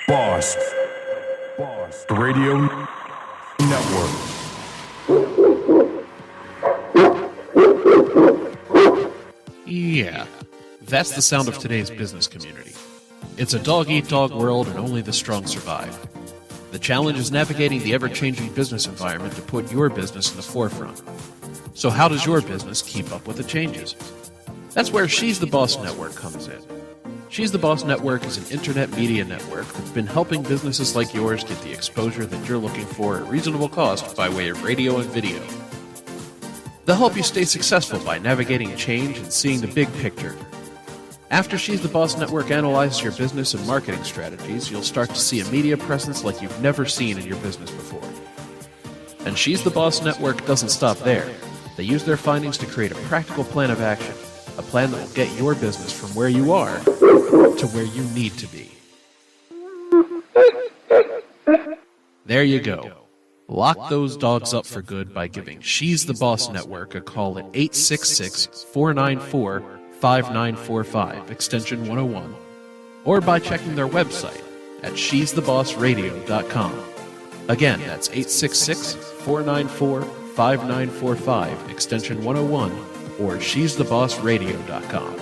B.O.S.S. The Radio Network. Yeah, that's the sound of today's business community. It's a dog-eat-dog world and only the strong survive. The challenge is navigating the ever-changing business environment to put your business in the forefront. So how does your business keep up with the changes? That's where She's the Boss Network comes in. She's the Boss Network is an internet media network that's been helping businesses like yours get the exposure that you're looking for at reasonable cost by way of radio and video. They'll help you stay successful by navigating change and seeing the big picture. After She's the Boss Network analyzes your business and marketing strategies, you'll start to see a media presence like you've never seen in your business before. And She's the Boss Network doesn't stop there. They use their findings to create a practical plan of action, a plan that will get your business from where you are to where you need to be. There you go. Lock those dogs up for good by giving She's the Boss Network a call at 866-494-5945, extension 101, or by checking their website at she'sthebossradio.com. Again, that's 866-494-5945, extension 101, or she'sthebossradio.com.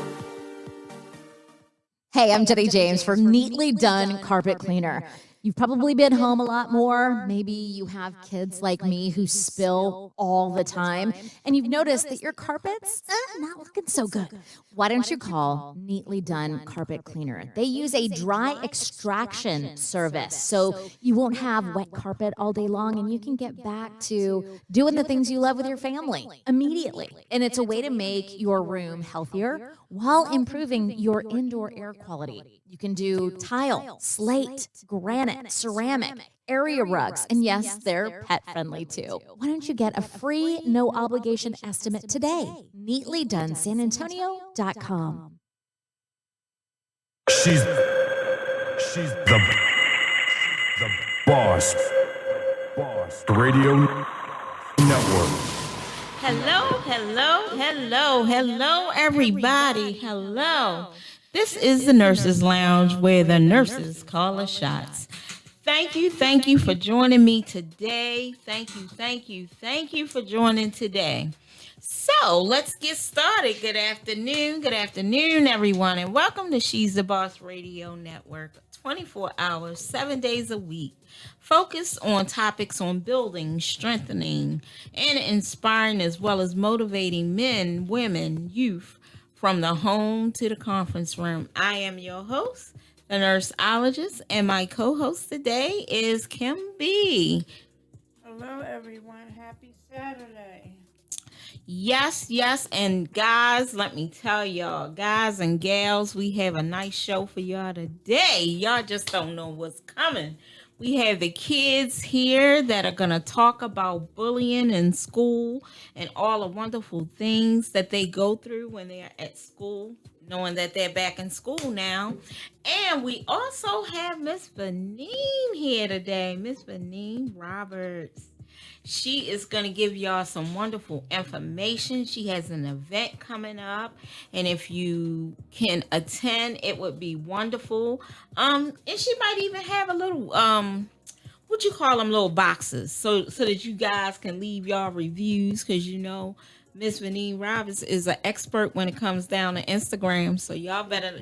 Hey, I'm Jenny James for Neatly Done Carpet Cleaner. You've probably been home a lot more. Maybe you have kids like me who spill all the time, and you've noticed that your carpet's not looking so good. Why don't you call Neatly Done Carpet Cleaner? They use a dry extraction service, so you won't have wet carpet all day long, and you can get back to doing the things you love with your family immediately. And it's a way to make your room healthier while improving your indoor air quality. You can do tile, slate, granite, ceramic, area rugs, and yes, they're pet-friendly too. Why don't you get a free, no-obligation estimate today? NeatlyDoneSanAntonio.com. She's the boss. The Radio Network. Hello, everybody. Hello. This is the Nurses Lounge where the nurses call the shots. Thank you for joining me today. Thank you for joining today. So let's get started. Good afternoon, everyone, and welcome to She's the Boss Radio Network. 24 hours, 7 days a week. Focus on topics on building, strengthening, and inspiring, as well as motivating men, women, youth, from the home to the conference room. I am your host, the nurseologist, and my co-host today is Kim B. Hello, everyone. Happy Saturday. Yes, and guys, let me tell y'all, guys and gals, we have a nice show for y'all today. Y'all just don't know what's coming. We have the kids here that are going to talk about bullying in school and all the wonderful things that they go through when they are at school, knowing that they're back in school now. And we also have Miss Vanine here today, Miss Vanine Roberts. She is going to give y'all some wonderful information. She has an event coming up, and if you can attend, it would be wonderful. And she might even have a little what you call them, little boxes, so that you guys can leave y'all reviews, because you know Miss Vanine Roberts is an expert when it comes down to Instagram. So y'all better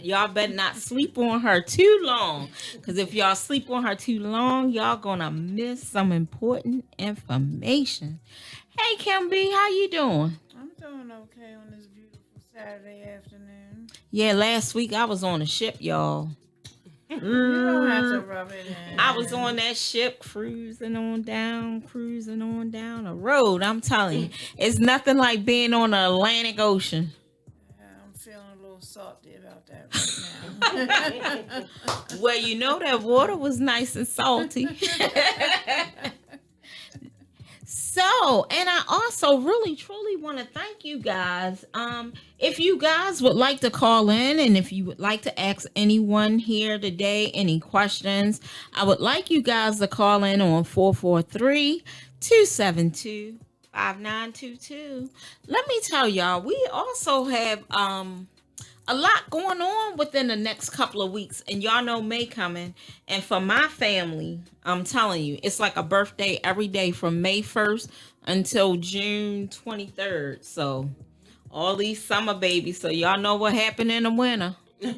not sleep on her too long, because if y'all sleep on her too long, y'all gonna miss some important information. Hey, Kim B, how you doing? I'm doing okay on this beautiful Saturday afternoon. Yeah, last week I was on a ship, y'all. You don't have to rub it in. I was on that ship cruising on down the road. I'm telling you, it's nothing like being on the Atlantic Ocean. Yeah, I'm feeling a little salty about that right now. Well, you know that water was nice and salty. So, and I also really, truly want to thank you guys. If you guys would like to call in, and if you would like to ask anyone here today any questions, I would like you guys to call in on 443-272-5922. Let me tell y'all, we also have a lot going on within the next couple of weeks, and y'all know May coming. And for my family, I'm telling you, it's like a birthday every day from May 1st until June 23rd. So all these summer babies, so y'all know what happened in the winter. A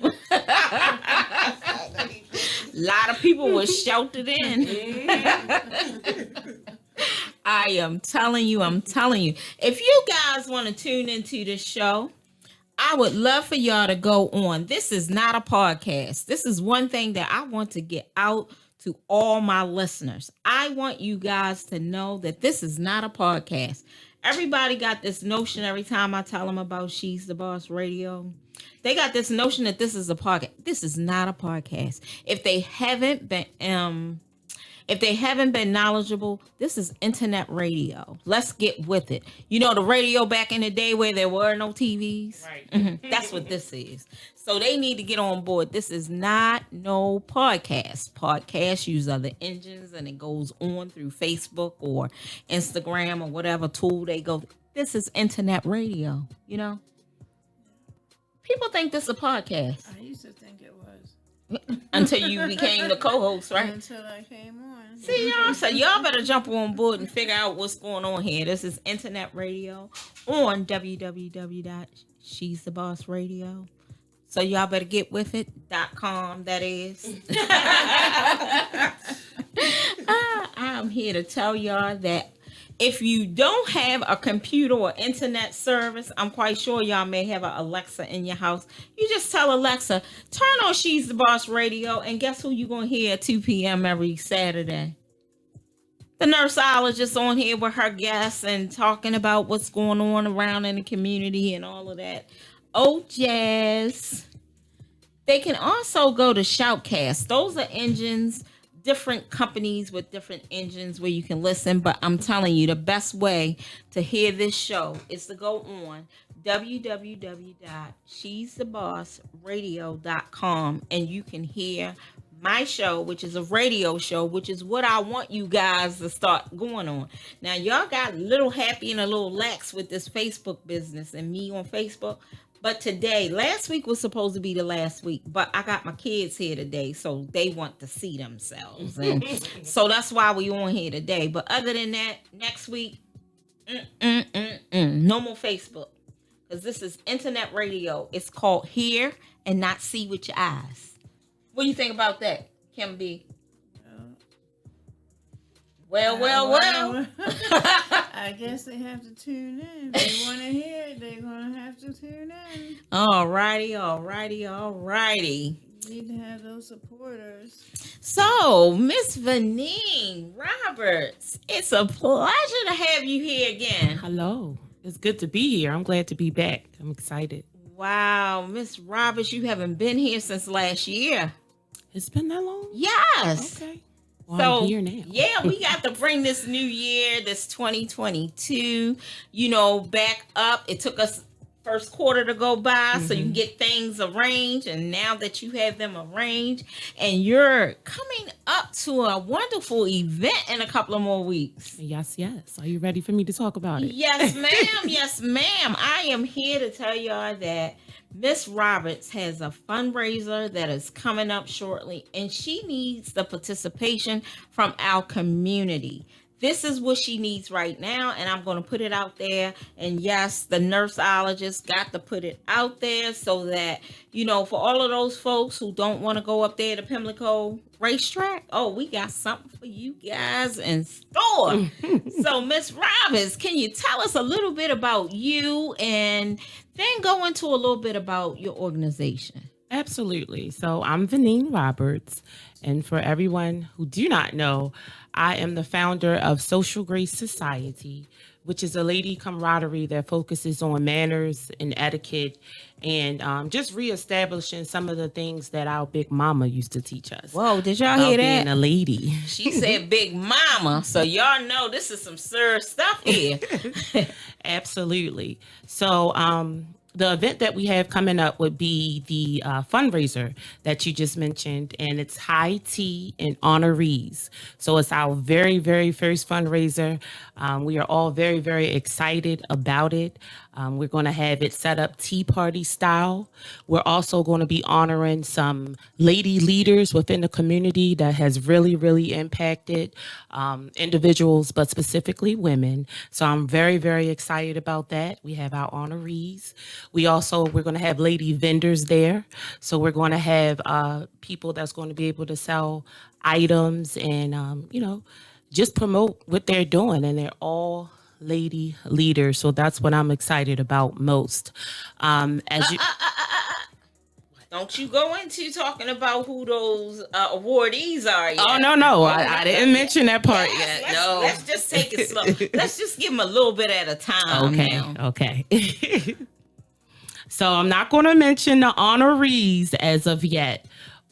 lot of people were sheltered in. I am telling you, if you guys want to tune into this show, I would love for y'all to go on. This is not a podcast. This is one thing that I want to get out to all my listeners. I want you guys to know that this is not a podcast. Everybody got this notion every time I tell them about She's the Boss Radio. They got this notion that this is a podcast. This is not a podcast. If they haven't been knowledgeable, this is internet radio. Let's get with it. You know the radio back in the day where there were no TVs? Right. That's what this is. So they need to get on board. This is not no podcast. Podcasts use other engines and it goes on through Facebook or Instagram or whatever tool they go. This is internet radio, you know? People think this is a podcast. I used to think it was until you became the co-host, right? until I came on. See, y'all, so y'all better jump on board and figure out what's going on here. This is internet radio on www.shesthebossradio. So y'all better get with it.com, that is. I'm here to tell y'all that if you don't have a computer or internet service, I'm quite sure y'all may have an Alexa in your house. You just tell Alexa, turn on She's the Boss Radio, and guess who you're going to hear at 2 p.m. every Saturday? The nurseologist on here with her guests and talking about what's going on around in the community and all of that. Oh, jazz. They can also go to Shoutcast. Those are engines, different companies with different engines where you can listen. But I'm telling you, the best way to hear this show is to go on www.shesthebossradio.com and you can hear my show, which is a radio show, which is what I want you guys to start going on. Now, y'all got a little happy and a little lax with this Facebook business and me on Facebook. But today, last week was supposed to be the last week, but I got my kids here today, so they want to see themselves. And so that's why we on here today. But other than that, next week, no more Facebook. Because this is internet radio. It's called Hear and Not See with Your Eyes. What do you think about that, Kim B? Well. I guess they have to tune in. If they want to hear it, they're going to have to tune in. All righty. You need to have those supporters. So, Miss Vanine Roberts, it's a pleasure to have you here again. Hello. It's good to be here. I'm glad to be back. I'm excited. Wow, Miss Roberts, you haven't been here since last year. It's been that long? Yes. Okay. Well, I'm here now. Yeah, we got to bring this new year, this 2022, back up. It took us first quarter to go by so you can get things arranged. And now that you have them arranged and you're coming up to a wonderful event in a couple of more weeks. Yes. Are you ready for me to talk about it? Yes, ma'am. Yes, ma'am. I am here to tell y'all that Miss Roberts has a fundraiser that is coming up shortly, and she needs the participation from our community. This is what she needs right now, and I'm going to put it out there. And yes, the nurseologist got to put it out there so that, for all of those folks who don't want to go up there to Pimlico racetrack, we got something for you guys in store. So, Miss Roberts, can you tell us a little bit about you and then go into a little bit about your organization? Absolutely. So I'm Vanine Roberts, and for everyone who do not know, I am the founder of Social Grace Society, which is a lady camaraderie that focuses on manners and etiquette and just reestablishing some of the things that our big mama used to teach us. Whoa, did y'all about hear being that? a lady. She said big mama, so y'all know this is some serious stuff here. Absolutely. So the event that we have coming up would be the fundraiser that you just mentioned, and it's High Tea and Honorees. So it's our very, very first fundraiser. We are all very, very excited about it. We're going to have it set up tea party style. We're also going to be honoring some lady leaders within the community that has really, really impacted individuals, but specifically women. So I'm very, very excited about that. We have our honorees. We're going to have lady vendors there. So we're going to have people that's going to be able to sell items and, just promote what they're doing. And they're all lady leaders. So that's what I'm excited about most. As you, Don't you go into talking about who those awardees are yet. Oh, no. I didn't mention that part Yes, yet. No. Let's just take it slow. Let's just give them a little bit at a time. Okay. So I'm not going to mention the honorees as of yet.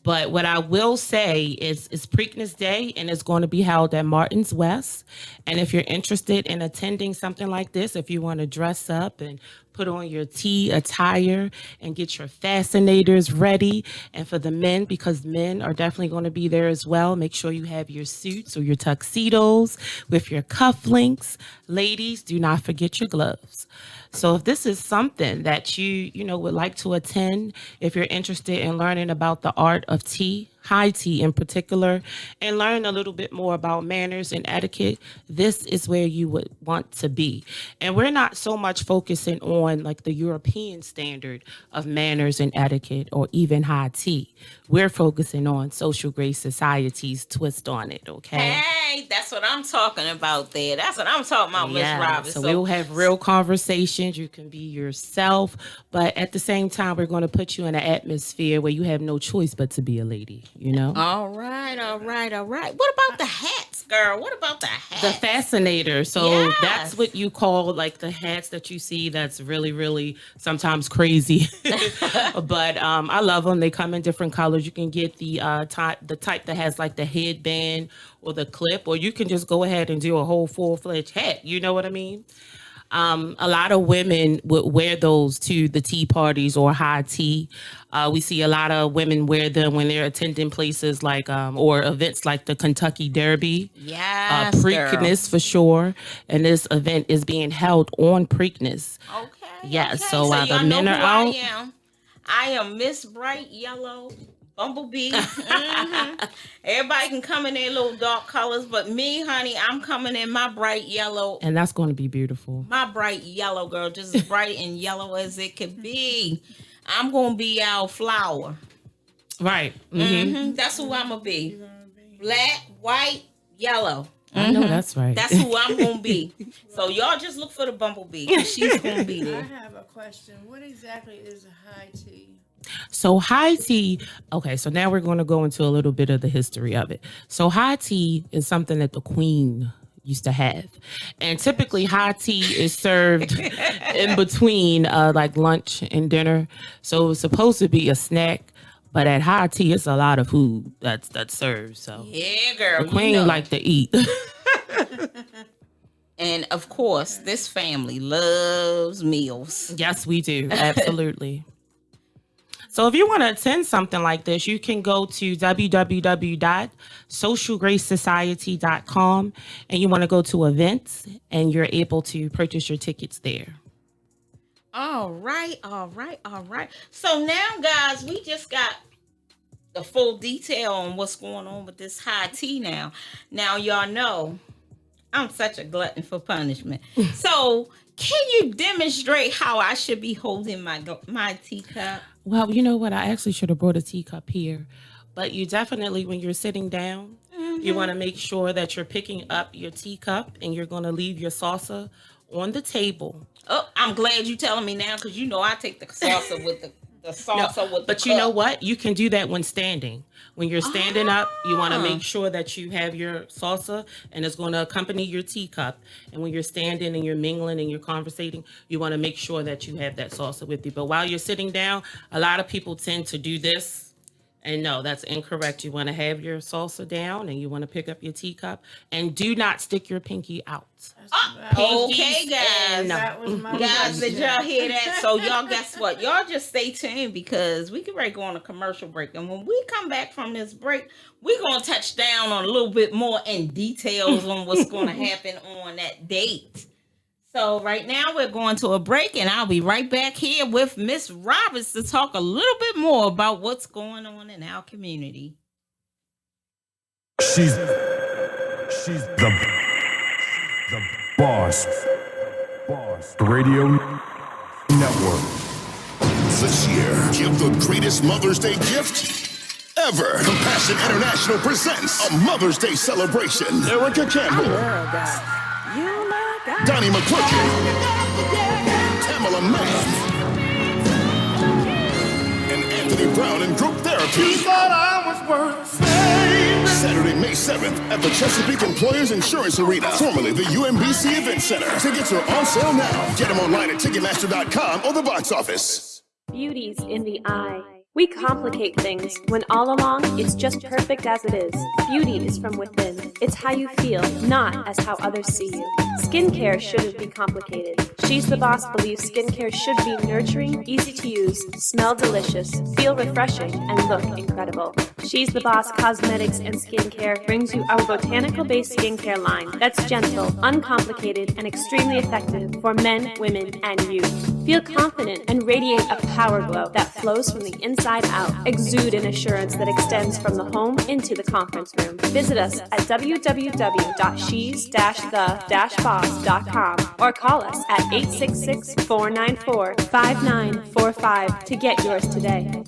But what I will say is it's Preakness Day, and it's going to be held at Martin's West. And if you're interested in attending something like this, if you want to dress up and put on your tea attire and get your fascinators ready, and for the men, because men are definitely going to be there as well, make sure you have your suits or your tuxedos with your cufflinks. Ladies, do not forget your gloves. So if this is something that you would like to attend, if you're interested in learning about the art of tea, high tea in particular, and learn a little bit more about manners and etiquette, this is where you would want to be. And we're not so much focusing on like the European standard of manners and etiquette or even high tea. We're focusing on social grace society's twist on it, okay? Hey, that's what I'm talking about there. That's what I'm talking about, Miss Robinson. So we'll have real conversations. You can be yourself, but at the same time, we're going to put you in an atmosphere where you have no choice but to be a lady, All right. What about the hats, girl? What about the hats? The fascinator. So that's what you call like the hats that you see that's really, really sometimes crazy. But I love them. They come in different colors. You can get the type that has like the headband or the clip, or you can just go ahead and do a whole full-fledged hat. You know what I mean? A lot of women would wear those to the tea parties or high tea. We see a lot of women wear them when they're attending places like or events like the Kentucky Derby. Yes, Preakness for sure. And this event is being held on Preakness. Okay. Yes. Okay. So the y'all men know are who out. I am Miss Bright Yellow Bumblebee. Everybody can come in their little dark colors, but me, honey, I'm coming in my bright yellow. And that's going to be beautiful. My bright yellow, girl, just as bright and yellow as it could be. I'm going to be our flower. Right. That's who I'm going to be. Black, white, yellow. I know that's right. That's who I'm going to be. So y'all just look for the bumblebee, because she's going to be I there. have a question. What exactly is a high tea? So high tea, okay, so now we're going to go into a little bit of the history of it. So high tea is something that the queen used to have. And typically high tea is served in between like lunch and dinner. So it's supposed to be a snack, but at high tea, it's a lot of food that's served. So Yeah, girl. the queen like to eat. And of course, this family loves meals. Yes, we do. Absolutely. So if you want to attend something like this, you can go to www.socialgracesociety.com and you want to go to events and you're able to purchase your tickets there. All right. So now, guys, we just got the full detail on what's going on with this high tea now. Now, y'all know I'm such a glutton for punishment. So can you demonstrate how I should be holding my teacup? Well, you know what? I actually should have brought a teacup here. But you definitely, when you're sitting down, you want to make sure that you're picking up your teacup and you're going to leave your salsa on the table. Oh, I'm glad you're telling me now, because you know I take the salsa with the salsa with the But you know what? You can do that when standing. When you're standing up, you want to Ah. make sure that you have your salsa and it's going to accompany your teacup. And when you're standing and you're mingling and you're conversating, you want to make sure that you have that salsa with you. But while you're sitting down, a lot of people tend to do this. And no, that's incorrect. You want to have your salsa down and you want to pick up your teacup. And do not stick your pinky out. Okay, guys. That was my Guys, did question. y'all hear that? So y'all, guess what? Y'all just stay tuned, because we can go on a commercial break. And when we come back from this break, we're going to touch down on a little bit more in details on what's going to happen on that date. So right now we're going to a break, and I'll be right back here with Miss Roberts to talk a little bit more about what's going on in our community. She's the boss. Boss Radio Network. This year, give the greatest Mother's Day gift ever. Compassion International presents a Mother's Day celebration. Erica Campbell, Donnie McClurkin, Tamala Mann, and Anthony Brown in group therapy. Saturday, May 7th at the Chesapeake Employers Insurance Arena, formerly the UMBC Event Center. Tickets are on sale now. Get them online at Ticketmaster.com or the box office. Beauty's in the eye. We complicate things when all along it's just perfect as it is. Beauty is from within. It's how you feel, not as how others see you. Skincare shouldn't be complicated. She's the Boss believes skincare should be nurturing, easy to use, smell delicious, feel refreshing, and look incredible. She's the Boss Cosmetics and Skincare brings you our botanical-based skincare line that's gentle, uncomplicated, and extremely effective for men, women, and youth. Feel confident and radiate a power glow that flows from the inside out. Exude an assurance that extends from the home into the conference room. Visit us at www.shes-the-boss.com or call us at 866-494-5945 to get yours today.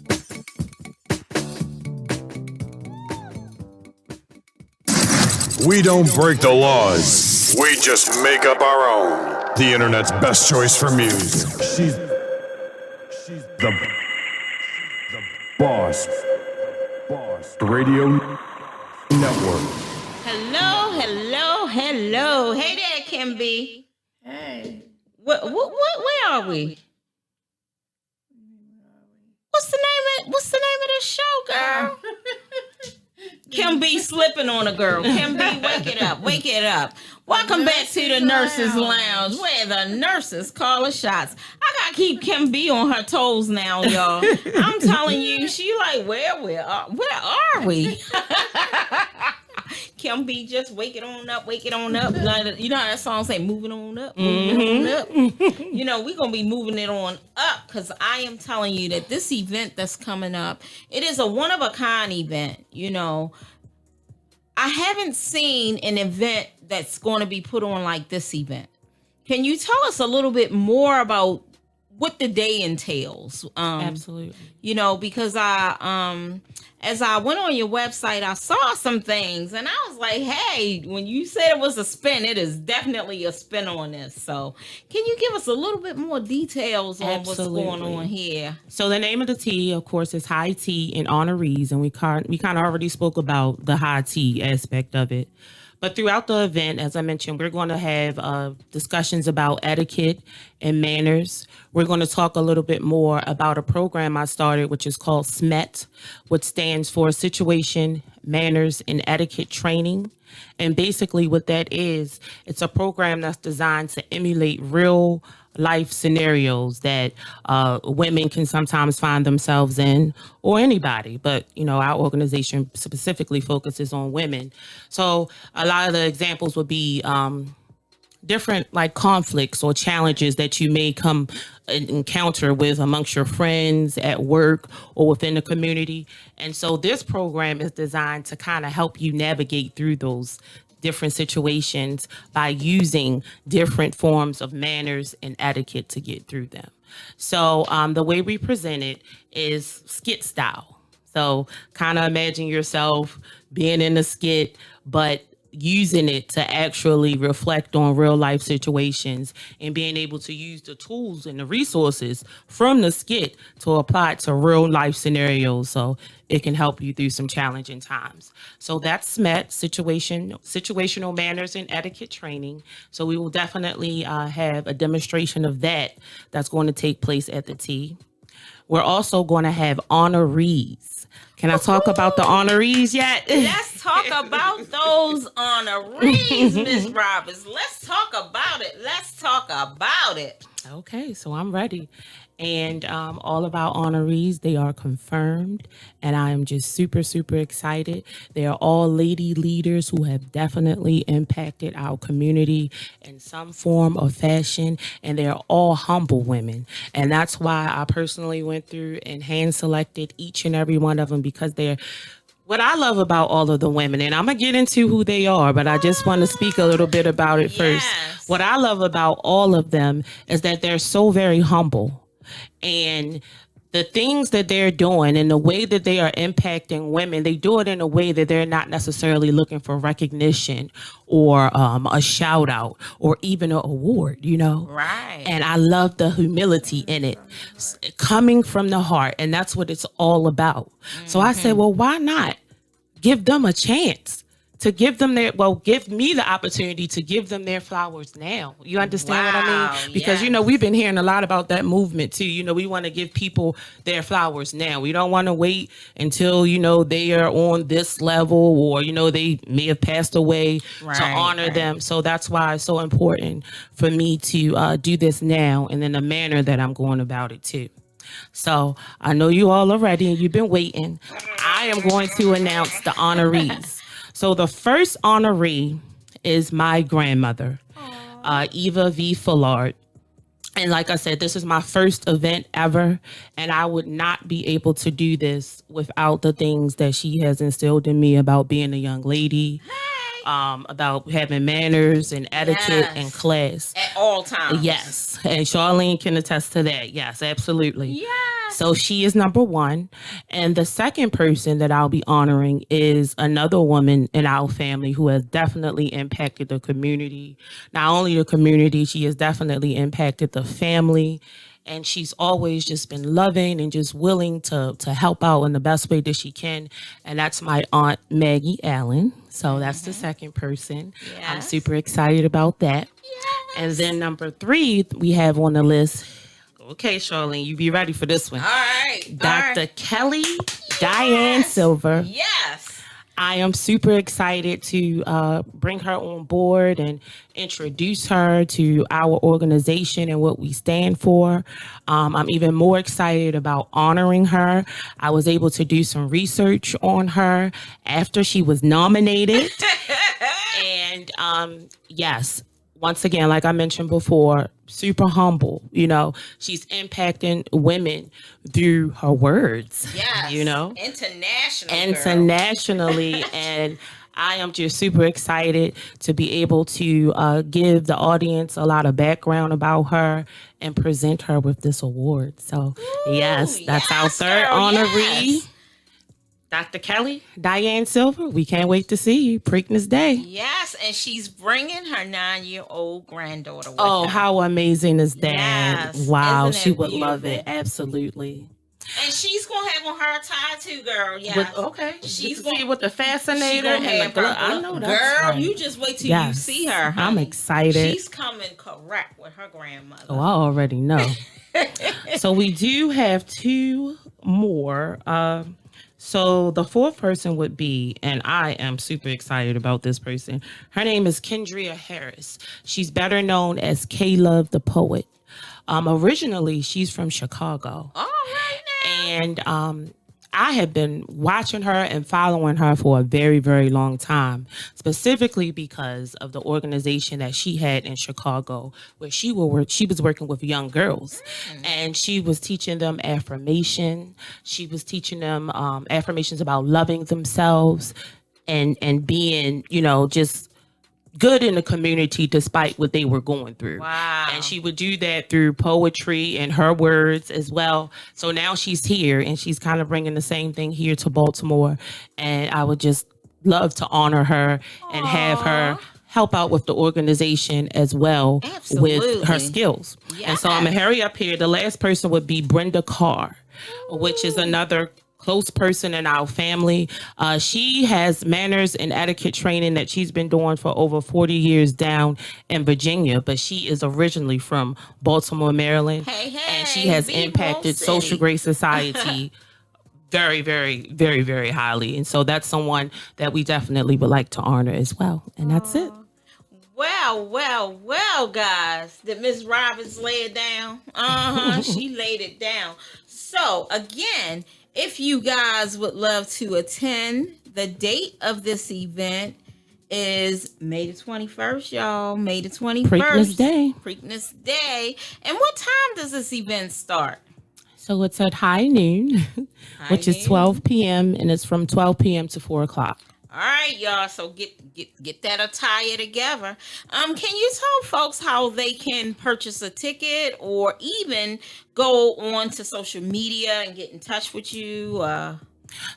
We don't break the laws. We just make up our own. The internet's best choice for music. She's the boss. Boss Radio Network. Hello. Hey there, Kim B. Hey. Where are we? What's the name of this show, girl? Kim B slipping on a girl. Kim B, wake it up. Welcome back to the Nurses Lounge, where the nurses call the shots. I gotta keep Kim B on her toes now, y'all. I'm telling you, she like, where are we? Kim B, just wake it on up. You know how that song say, moving on up, moving on up. You know, we're going to be moving it on up, because I am telling you that this event that's coming up, it is a one-of-a-kind event. You know, I haven't seen an event that's going to be put on like this event. Can you tell us a little bit more about what the day entails? Absolutely. You know, because as I went on your website, I saw some things, and I was like, hey, when you said it was a spin, it is definitely a spin on this. So can you give us a little bit more details on Absolutely. What's going on here? So the name of the tea, of course, is High Tea and Honorees, and we kind of already spoke about the high tea aspect of it. But throughout the event, as I mentioned, we're going to have discussions about etiquette and manners. We're going to talk a little bit more about a program I started, which is called SMET, which stands for Situation, Manners, and Etiquette Training. And basically what that is, it's a program that's designed to emulate real life scenarios that women can sometimes find themselves in, or anybody, but you know, our organization specifically focuses on women. So a lot of the examples would be different like conflicts or challenges that you may come encounter with amongst your friends, at work, or within the community. And so this program is designed to kind of help you navigate through those different situations by using different forms of manners and etiquette to get through them. So the way we present it is skit style. So kind of imagine yourself being in a skit, but using it to actually reflect on real life situations and being able to use the tools and the resources from the skit to apply it to real life scenarios so it can help you through some challenging times. So that's SMET, situational manners and etiquette training. So we will definitely have a demonstration of that's going to take place at the tea. We're also going to have honorees. Can I talk about the honorees yet? Let's talk about those honorees, Miss Roberts. Let's talk about it. Okay, so I'm ready. And all of our honorees, they are confirmed. And I am just super, super excited. They are all lady leaders who have definitely impacted our community in some form or fashion. And they're all humble women. And that's why I personally went through and hand selected each and every one of them, because they're what I love about all of the women, and I'm going to get into who they are, but I just want to speak a little bit about it first. Yes. What I love about all of them is that they're so very humble. And the things that they're doing and the way that they are impacting women, they do it in a way that they're not necessarily looking for recognition or a shout out or even an award, you know? Right. And I love the humility in it coming from the heart. And that's what it's all about. So I said, well, why not give them a chance? To give them give me the opportunity to give them their flowers now. You understand what I mean? Because, you know, we've been hearing a lot about that movement too. You know, we want to give people their flowers now. We don't want to wait until, you know, they are on this level or, you know, they may have passed away to honor them. So that's why it's so important for me to do this now and in the manner that I'm going about it too. So I know you all are ready and you've been waiting. I am going to announce the honorees. So the first honoree is my grandmother, Eva V. Fullard. And like I said, this is my first event ever, and I would not be able to do this without the things that she has instilled in me about being a young lady, about having manners and etiquette and class. At all times. Yes, and Charlene can attest to that. Yes, absolutely. Yes. So she is number one. And the second person that I'll be honoring is another woman in our family who has definitely impacted the community. Not only the community, she has definitely impacted the family. And she's always just been loving and just willing to help out in the best way that she can. And that's my Aunt Maggie Allen. So that's the second person. Yes. I'm super excited about that. Yes. And then number 3 we have on the list. Okay, Charlene, you be ready for this one. All right. Dr. Kelly Diane Silver. Yes. I am super excited to bring her on board and introduce her to our organization and what we stand for. I'm even more excited about honoring her. I was able to do some research on her after she was nominated. And yes, once again, like I mentioned before, super humble. You know, she's impacting women through her words. Yes. You know, internationally. And I am just super excited to be able to give the audience a lot of background about her and present her with this award. So, yes, that's our third honoree. Yes. Dr. Kelly Diane Silver, we can't wait to see you Preakness Day. Yes, and she's bringing her 9-year-old granddaughter with Oh, her. how amazing is that? Yes. Wow, Isn't she that would love beautiful? it. Absolutely. And she's going to have on her tie too, girl. Yeah. Okay. She's See going with the fascinator to and the have glove. her. I know that's Girl, right. you just wait till Yes. you see her, honey. I'm excited. She's coming correct with her grandmother. Oh, I already know. So we do have 2 more. So the 4th person would be, and I am super excited about this person. Her name is Kendria Harris. She's better known as K-Love the Poet. Originally, she's from Chicago. All right now. And I have been watching her and following her for a very, very long time, specifically because of the organization that she had in Chicago, where she was working with young girls, and she was teaching them affirmation. She was teaching them affirmations about loving themselves and being, you know, just good in the community despite what they were going through. Wow. And she would do that through poetry and her words as well. So now she's here and she's kind of bringing the same thing here to Baltimore. And I would just love to honor her and have her help out with the organization as well. Absolutely. With her skills. And so I'm going to hurry up here. The last person would be Brenda Carr, which is another close person in our family. She has manners and etiquette training that she's been doing for over 40 years down in Virginia, but she is originally from Baltimore, Maryland. And she has impacted Social Grace Society very, very, very, very highly. And so that's someone that we definitely would like to honor as well. And that's it. Well, Well, guys. Did Miss Roberts lay it down? She laid it down. So, again, if you guys would love to attend, the date of this event is May the 21st, y'all. May the 21st. Preakness Day. Preakness Day. And what time does this event start? So it's at high noon, which is noon. 12 p.m. and it's from 12 p.m. to 4 o'clock. All right, y'all. So get that attire together. Can you tell folks how they can purchase a ticket or even go on to social media and get in touch with you?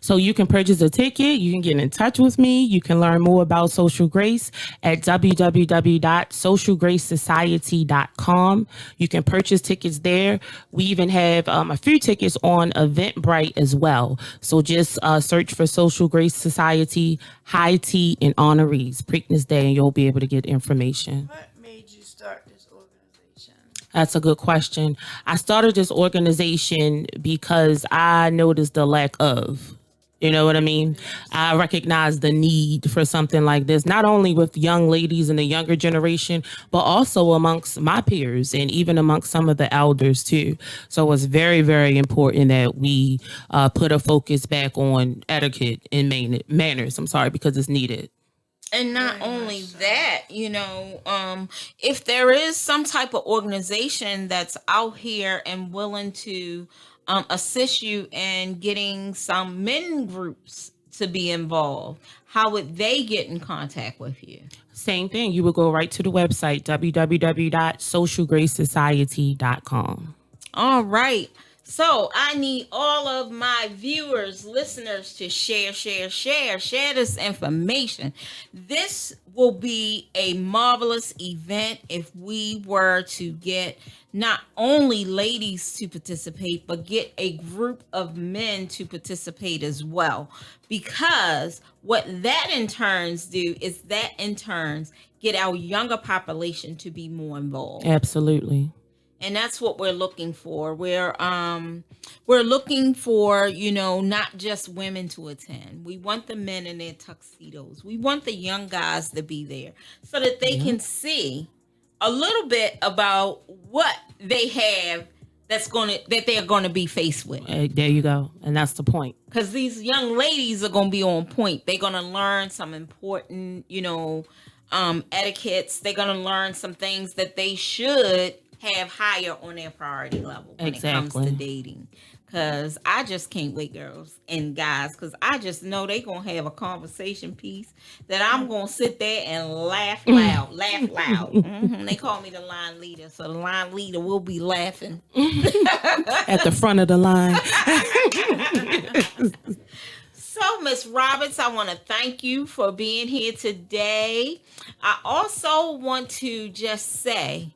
So you can purchase a ticket. You can get in touch with me. You can learn more about Social Grace at www.socialgracesociety.com. You can purchase tickets there. We even have a few tickets on Eventbrite as well. So just search for Social Grace Society, High Tea, and Honorees, Preakness Day, and you'll be able to get information. What made you start this organization? That's a good question. I started this organization because I noticed the lack of. You know what I mean? I recognize the need for something like this, not only with young ladies in the younger generation, but also amongst my peers and even amongst some of the elders too. So it's very, very important that we put a focus back on etiquette and manners. I'm sorry, because it's needed. And not only that, if there is some type of organization that's out here and willing to assist you in getting some men groups to be involved, how would they get in contact with you? Same thing. You would go right to the website, www.socialgracesociety.com. All right. So I need all of my viewers, listeners to share this information. This will be a marvelous event if we were to get not only ladies to participate, but get a group of men to participate as well. Because what that in turns do is that in turns get our younger population to be more involved. Absolutely. And that's what we're looking for. We're looking for, not just women to attend. We want the men in their tuxedos. We want the young guys to be there so that they can see a little bit about what they have that they're gonna be faced with. There you go. And that's the point. Because these young ladies are gonna be on point. They're gonna learn some important, etiquettes. They're gonna learn some things that they should have higher on their priority level when it comes to dating. Because I just can't wait, girls and guys, because I just know they're going to have a conversation piece that I'm going to sit there and laugh loud. They call me the line leader, so the line leader will be laughing. At the front of the line. So, Miss Roberts, I want to thank you for being here today. I also want to just say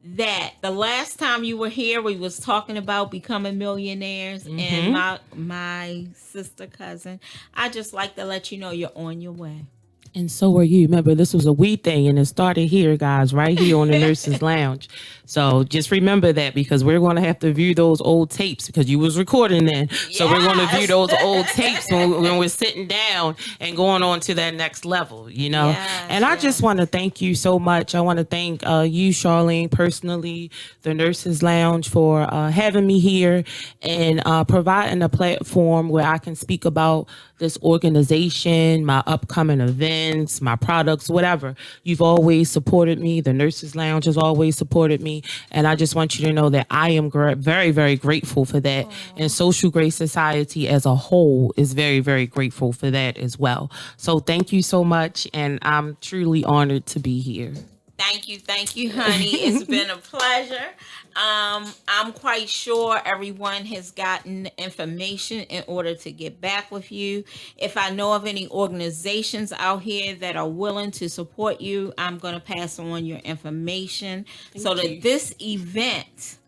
that the last time you were here, we was talking about becoming millionaires, and my sister cousin, I just like to let you know you're on your way. And so are you. Remember, this was a we thing, and it started here, guys, right here on the Nurses Lounge. So just remember that, because we're going to have to view those old tapes, because you was recording then. So we're going to view those old tapes when we're sitting down and going on to that next level, And I just want to thank you so much. I want to thank you, Charlene, personally, the Nurses Lounge, for having me here and providing a platform where I can speak about this organization, my upcoming events, my products, whatever. You've always supported me. The Nurses Lounge has always supported me. And I just want you to know that I am very, very grateful for that. And Social Grace Society as a whole is very, very grateful for that as well. So thank you so much. And I'm truly honored to be here. Thank you, honey. It's been a pleasure. I'm quite sure everyone has gotten information in order to get back with you. If I know of any organizations out here that are willing to support you, I'm going to pass on your information that this event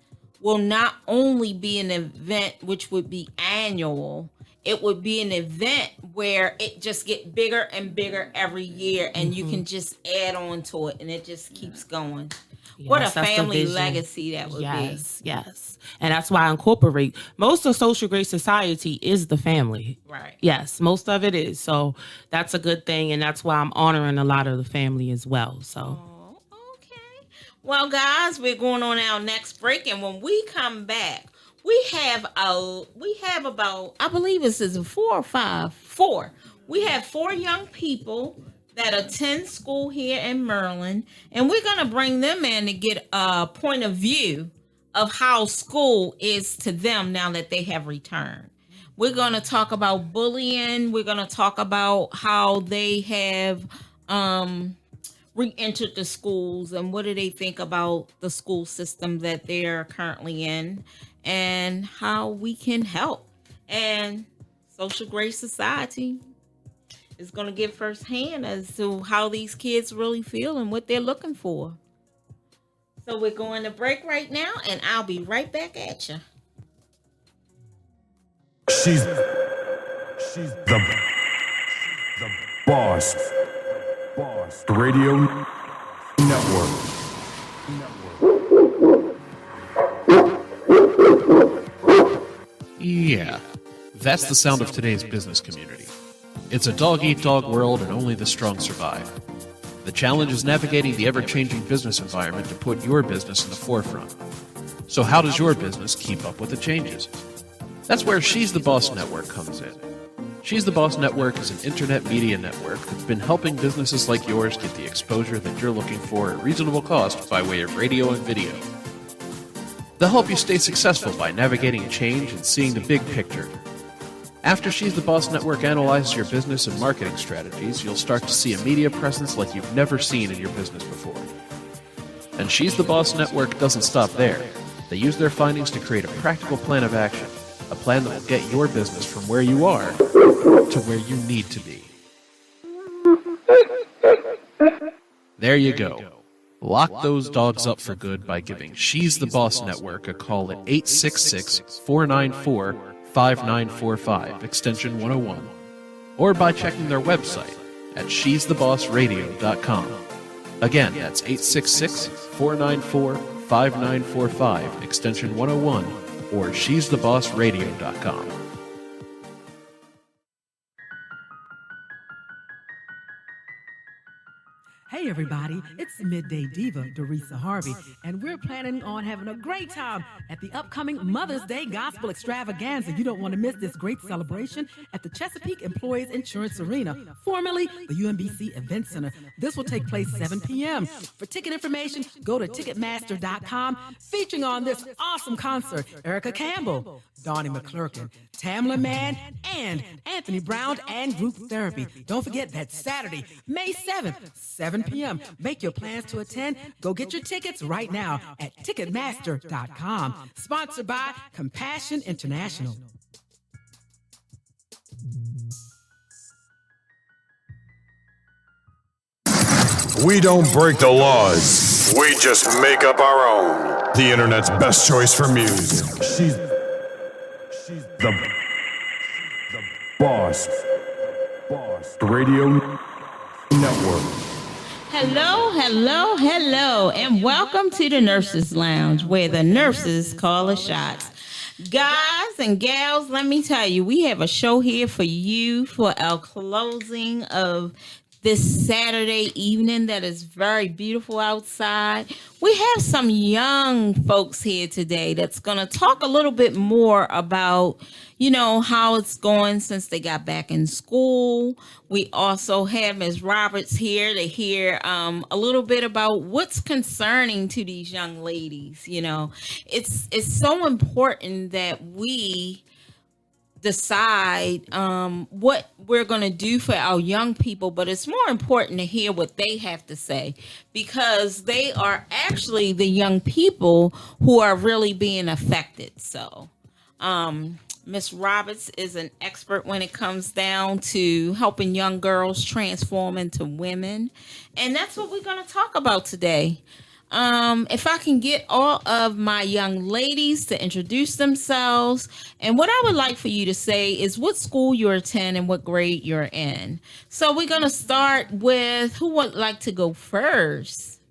will not only be an event which would be annual, it would be an event where it just get bigger and bigger every year, and you can just add on to it, and it just keeps going. Yes, what a family legacy that would be. Yes. And that's why I incorporate most of Social Grace Society is the family. Right. Yes, most of it is. So that's a good thing, and that's why I'm honoring a lot of the family as well. So. Well, guys, we're going on our next break, and when we come back, we have about, I believe this is a 4 or 5 4. We have 4 young people that attend school here in Maryland, and we're gonna bring them in to get a point of view of how school is to them now that they have returned. We're gonna talk about bullying. We're gonna talk about how they have re-entered the schools and what do they think about the school system that they're currently in and how we can help. And Social Grace Society is going to give firsthand as to how these kids really feel and what they're looking for. So we're going to break right now, and I'll be right back at you. She's the boss. Radio Network. Yeah, that's the sound of today's business community. It's a dog-eat-dog world and only the strong survive. The challenge is navigating the ever-changing business environment to put your business in the forefront. So how does your business keep up with the changes? That's where She's the Boss Network comes in. She's the Boss Network is an internet media network that's been helping businesses like yours get the exposure that you're looking for at reasonable cost by way of radio and video. They'll help you stay successful by navigating change and seeing the big picture. After She's the Boss Network analyzes your business and marketing strategies, you'll start to see a media presence like you've never seen in your business before. And She's the Boss Network doesn't stop there. They use their findings to create a practical plan of action, a plan that will get your business from where you are to where you need to be. There you go. Lock those dogs up for good by giving She's the Boss Network a call at 866-494-5945, extension 101, or by checking their website at she'sthebossradio.com. Again, that's 866-494-5945, extension 101, or she'sthebossradio.com. Hey everybody, it's Midday Diva, Dorisa Harvey, and we're planning on having a great time at the upcoming Mother's Day Gospel Extravaganza. You don't want to miss this great celebration at the Chesapeake Employees Insurance Arena, formerly the UMBC Event Center. This will take place 7 p.m. For ticket information, go to Ticketmaster.com. Featuring on this awesome concert, Erica Campbell, Donnie McClurkin, Tamla Mann, and Anthony Brown and Group Therapy. Don't forget that Saturday, May 7th, 7 p.m. Make your plans to attend. Go get your tickets right now at Ticketmaster.com. Sponsored by Compassion International. We don't break the laws. We just make up our own. The internet's best choice for music. She's the boss. Radio Network. Hello, hello, hello, and welcome to the Nurses Lounge, where the nurses call the shots. Guys and gals, let me tell you, we have a show here for you for our closing of this Saturday evening that is very beautiful outside. We have some young folks here today that's going to talk a little bit more about, how it's going since they got back in school. We also have Ms. Roberts here to hear a little bit about what's concerning to these young ladies. It's so important that we decide what we're going to do for our young people, but it's more important to hear what they have to say, because they are actually the young people who are really being affected. So Miss Roberts is an expert when it comes down to helping young girls transform into women, and that's what we're going to talk about today. If I can get all of my young ladies to introduce themselves, and what I would like for you to say is what school you attend and what grade you're in. So we're going to start with who would like to go first.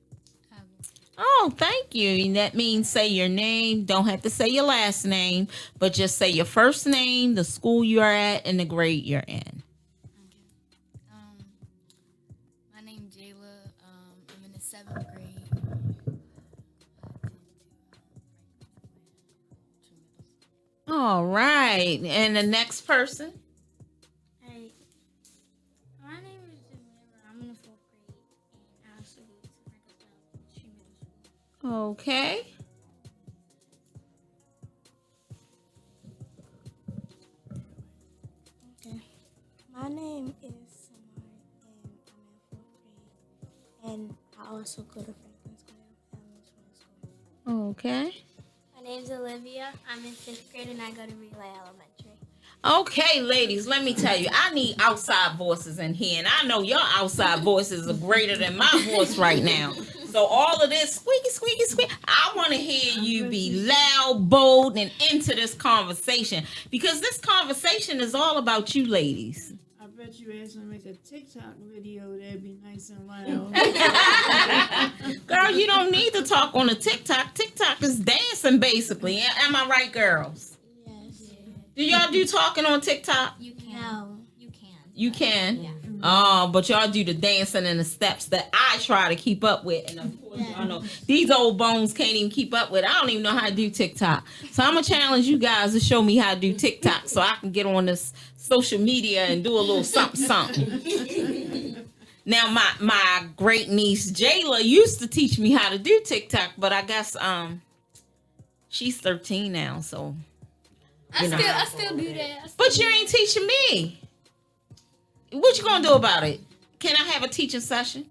Oh, thank you. That means say your name. Don't have to say your last name, but just say your first name, the school you're at, and the grade you're in. My name's Jayla. I'm in the 7th grade. All right. And the next person? Hey, my name is Jamila. I'm in the 4th grade, and I also go to Franklin Middle School. Okay. Okay. My name is Samari, and I'm in 4th grade, and I also go to Franklin School. Okay. My name's Olivia. I'm in 5th grade, and I go to Relay Elementary. Okay, ladies, let me tell you, I need outside voices in here, and I know your outside voices are greater than my voice right now. So all of this squeaky, squeaky, squeaky, I want to hear you be loud, bold, and into this conversation, because this conversation is all about you, ladies. I bet you asked me to make a TikTok video that'd be nice and loud. Girl, you don't need to talk on a TikTok. TikTok is dancing, basically. Am I right, girls? Do y'all do talking on TikTok? You can. No. You can? Yeah. Oh, but y'all do the dancing and the steps that I try to keep up with. And of course, y'all know these old bones can't even keep up with. I don't even know how to do TikTok. So I'm going to challenge you guys to show me how to do TikTok so I can get on this social media and do a little something. Now, my great niece, Jayla, used to teach me how to do TikTok, but I guess she's 13 now, so... I still do that. But you ain't teaching me. What you gonna do about it? Can I have a teaching session?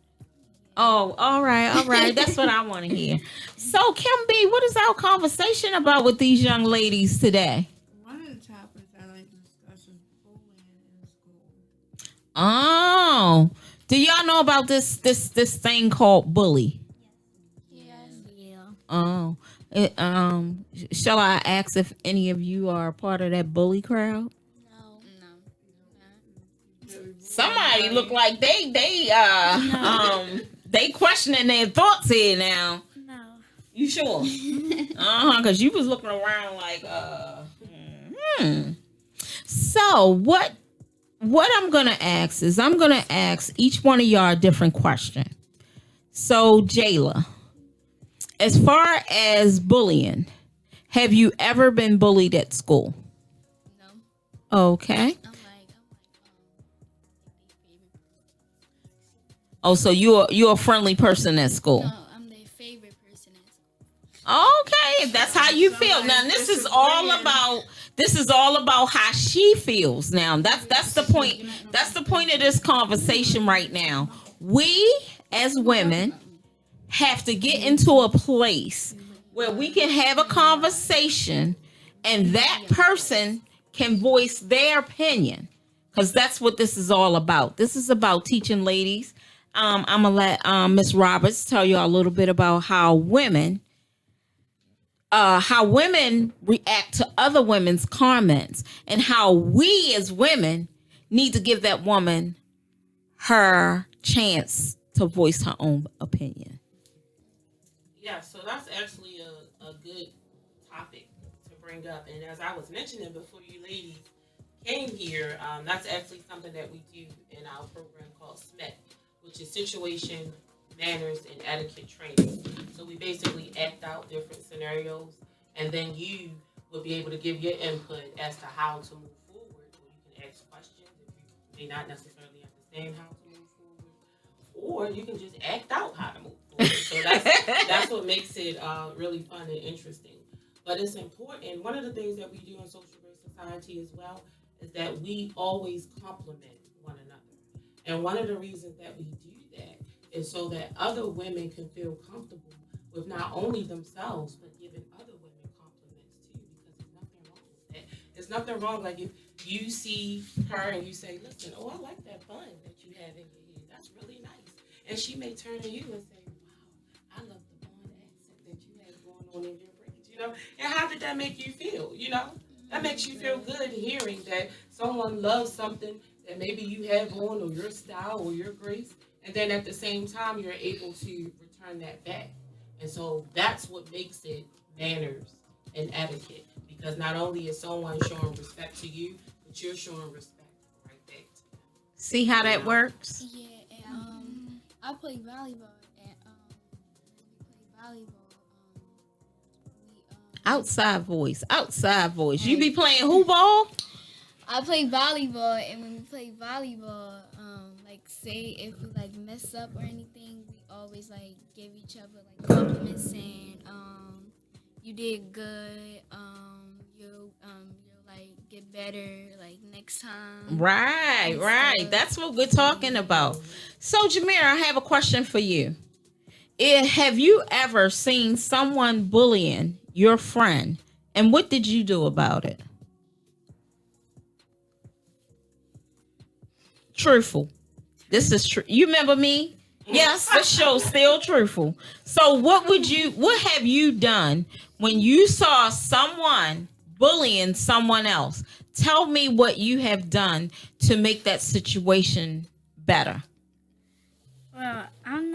Oh, all right. That's what I want to hear. So, Kim B, what is our conversation about with these young ladies today? One of the topics I like to discuss is bullying in school. Oh, do y'all know about this thing called bully? Yes. Yeah. Oh. Shall I ask if any of you are a part of that bully crowd? No. Somebody look like they questioning their thoughts here now. No. You sure? Because you was looking around like So what I'm gonna ask is I'm gonna ask each one of y'all a different question. So Jayla, as far as bullying, have you ever been bullied at school? No. Okay. Oh, so you're a friendly person at school. No, I'm their favorite person at school. Okay, if that's how you feel. Now this is all about how she feels. Now that's the point. That's the point of this conversation right now. We as women have to get into a place where we can have a conversation and that person can voice their opinion, because that's what this is all about. This is about teaching ladies. I'm gonna let Miss Roberts tell you a little bit about how women react to other women's comments, and how we as women need to give that woman her chance to voice her own opinion. Yeah, so that's actually a good topic to bring up. And as I was mentioning before you ladies came here, that's actually something that we do in our program called SMET, which is Situation, Manners, and Etiquette Training. So we basically act out different scenarios, and then you will be able to give your input as to how to move forward. Or you can ask questions if you may not necessarily understand how to move forward, or you can just act out how to move forward. So that's what makes it really fun and interesting. But it's important. One of the things that we do in Social Grace Society as well is that we always compliment one another. And one of the reasons that we do that is so that other women can feel comfortable with not only themselves, but giving other women compliments too, because there's nothing wrong with that. There's nothing wrong, like if you see her and you say, listen, oh, I like that bun that you have in your hair. That's really nice. And she may turn to you and say, wow, I love the bun accent that you have going on in your braids, you know? And how did that make you feel, you know? That makes you feel good hearing that someone loves something that maybe you have on, or your style or your grace, and then at the same time you're able to return that back. And so that's what makes it manners and etiquette, because not only is someone showing respect to you, but you're showing respect right back to them. See how that works? Yeah, and I play volleyball, and when we play volleyball, Outside voice. You be playing who ball? I play volleyball, and when we play volleyball, like say if we like mess up or anything, we always like give each other like compliments saying, you did good, you'll like get better like next time. Right. That's what we're talking about. So Jameer, I have a question for you. Have you ever seen someone bullying your friend, and what did you do about it? Truthful. This is true. You remember me? Yes, the show's still truthful. So what have you done when you saw someone bullying someone else? Tell me what you have done to make that situation better. Well, I'm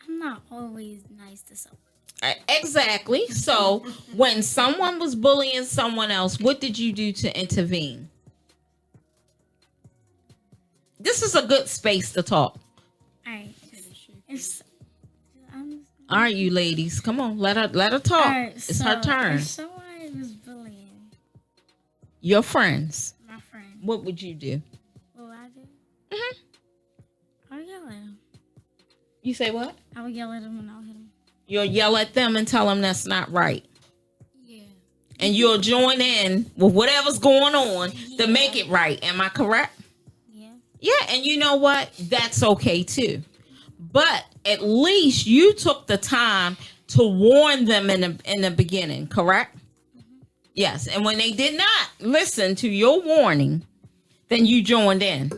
not always nice to someone. Exactly. So when someone was bullying someone else, what did you do to intervene? This is a good space to talk. All right. All right, you ladies, come on, let her talk. Right, it's her turn. If someone was bullying your friends, my friend, what would you do? what would I do? I would yell at him. You say what? I would yell at him and I'll hit him. You'll yell at them and tell them that's not right. Yeah. And you'll join in with whatever's going on to make it right. Am I correct? Yeah, and you know what? That's okay too. But at least you took the time to warn them in the beginning, correct? Mm-hmm. Yes, and when they did not listen to your warning, then you joined in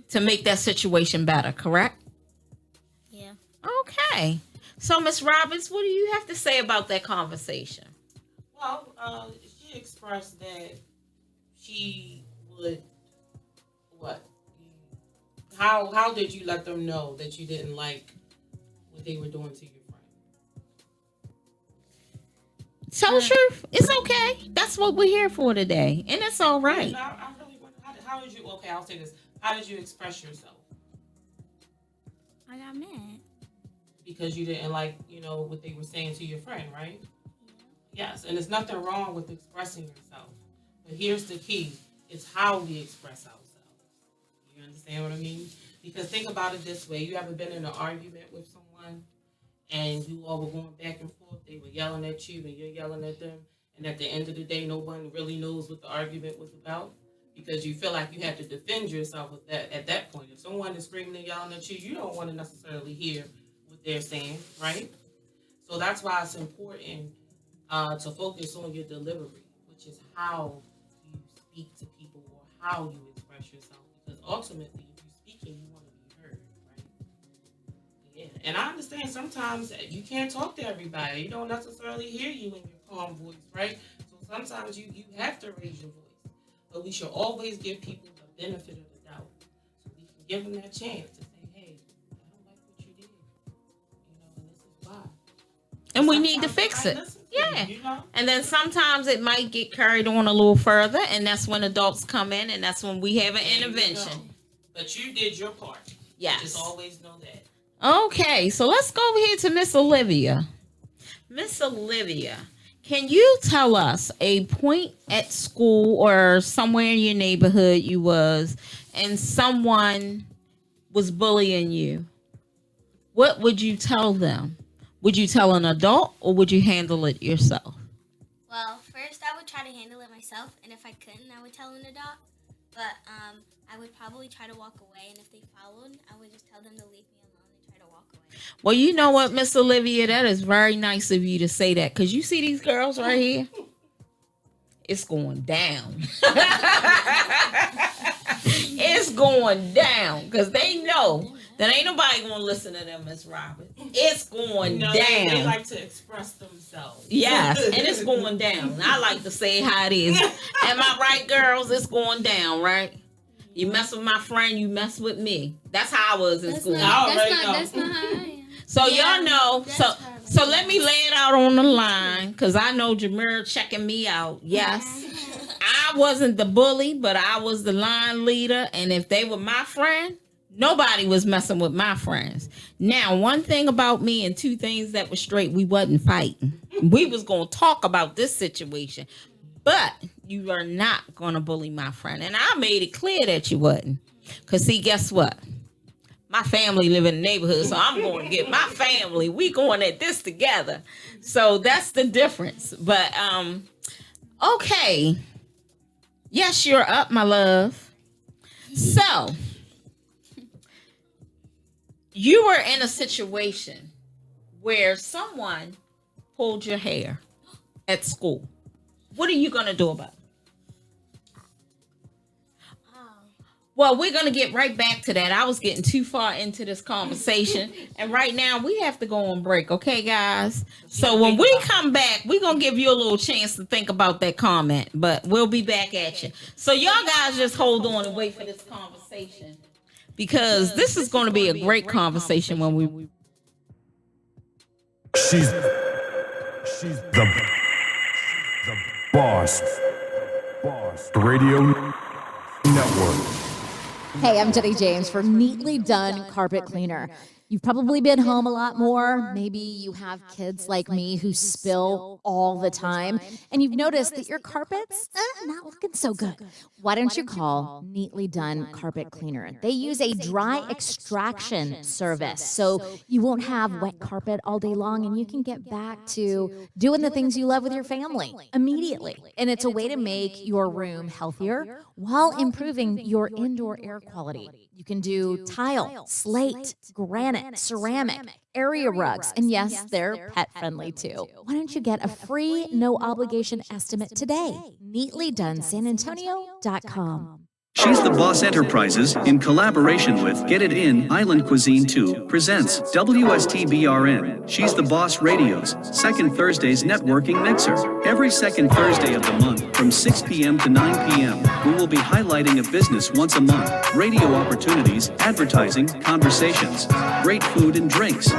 to make that situation better, correct? Yeah. Okay. So, Miss Roberts, what do you have to say about that conversation? Well, she expressed that she would, what? How did you let them know that you didn't like what they were doing to your friend? Tell the truth. It's okay. That's what we're here for today, and it's all right. I really wonder, how did you? Okay, I'll say this. How did you express yourself? I got mad because you didn't like, what they were saying to your friend, right? Yeah. Yes, and there's nothing wrong with expressing yourself, but here's the key: it's how we express ourselves. You understand what I mean? Because think about it this way. You ever been in an argument with someone and you all were going back and forth? They were yelling at you and you're yelling at them. And at the end of the day, no one really knows what the argument was about because you feel like you have to defend yourself at that point. If someone is screaming and yelling at you, you don't want to necessarily hear what they're saying, right? So that's why it's important to focus on your delivery, which is how you speak to people or how you express yourself. Because ultimately, if you're speaking, you want to be heard, right? Yeah. And I understand sometimes you can't talk to everybody. You don't necessarily hear you in your calm voice, right? So sometimes you have to raise your voice. But we should always give people the benefit of the doubt. So we can give them that chance to say, hey, I don't like what you did. And this is why. And we need to fix it. Yeah. And then sometimes it might get carried on a little further, and that's when adults come in, and that's when we have an intervention. But you did your part. Yes. Just always know that. Okay, so let's go over here to Miss Olivia. Miss Olivia, can you tell us a point at school or somewhere in your neighborhood you was, and someone was bullying you? What would you tell them? Would you tell an adult or would you handle it yourself? Well, first I would try to handle it myself, and if I couldn't, I would tell an adult. But I would probably try to walk away, and if they followed, I would just tell them to leave me alone and try to walk away. Well, you know what, Miss Olivia, that is very nice of you to say that, because you see these girls right here? It's going down. It's going down, because they know that ain't nobody gonna listen to them, Miss Robert. It's going down. They like to express themselves. Yes, and it's going down. I like to say how it is. Am I right, girls? It's going down, right? You mess with my friend, you mess with me. That's how I was in school. That's not how I am. So y'all know. So let me lay it out on the line, because I know Jameer checking me out. Yes. I wasn't the bully, but I was the line leader. And if they were my friend, Nobody was messing with my friends. Now, one thing about me and two things that were straight, we wasn't fighting. We was going to talk about this situation. But you are not going to bully my friend. And I made it clear that you wasn't. Because, see, guess what? My family live in the neighborhood, so I'm going to get my family. We going at this together. So that's the difference. But, okay. Yes, you're up, my love. So, you were in a situation where someone pulled your hair at school. What are you going to do about it? Well, we're going to get right back to that. I was getting too far into this conversation. And right now, we have to go on break. Okay, guys? So when we come back, we're going to give you a little chance to think about that comment. But we'll be back at you. So y'all guys just hold on and wait for this conversation. Because this is going to be a great conversation when we... She's the boss. Radio Network. Hey, I'm Jenny James for Neatly Done Carpet Cleaner. You've probably been home a lot more. Maybe you have kids like me who spill all the time, and you've noticed that your carpet's not looking so good. Why don't you call Neatly Done Carpet Cleaner? They use a dry extraction service, so you won't have wet carpet all day long, and you can get back to doing the things you love with your family immediately. And it's a way to make your room healthier while improving your indoor air quality. You can do tile, slate, granite, ceramic, area rugs, and yes, they're pet friendly too. Why don't you get a free, no obligation estimate today? NeatlyDoneSanAntonio.com. She's the Boss Enterprises, in collaboration with Get It In, Island Cuisine 2, presents WSTBRN, She's the Boss Radio's second Thursday's networking mixer. Every second Thursday of the month, from 6 p.m. to 9 p.m., we will be highlighting a business once a month, radio opportunities, advertising, conversations, great food and drinks.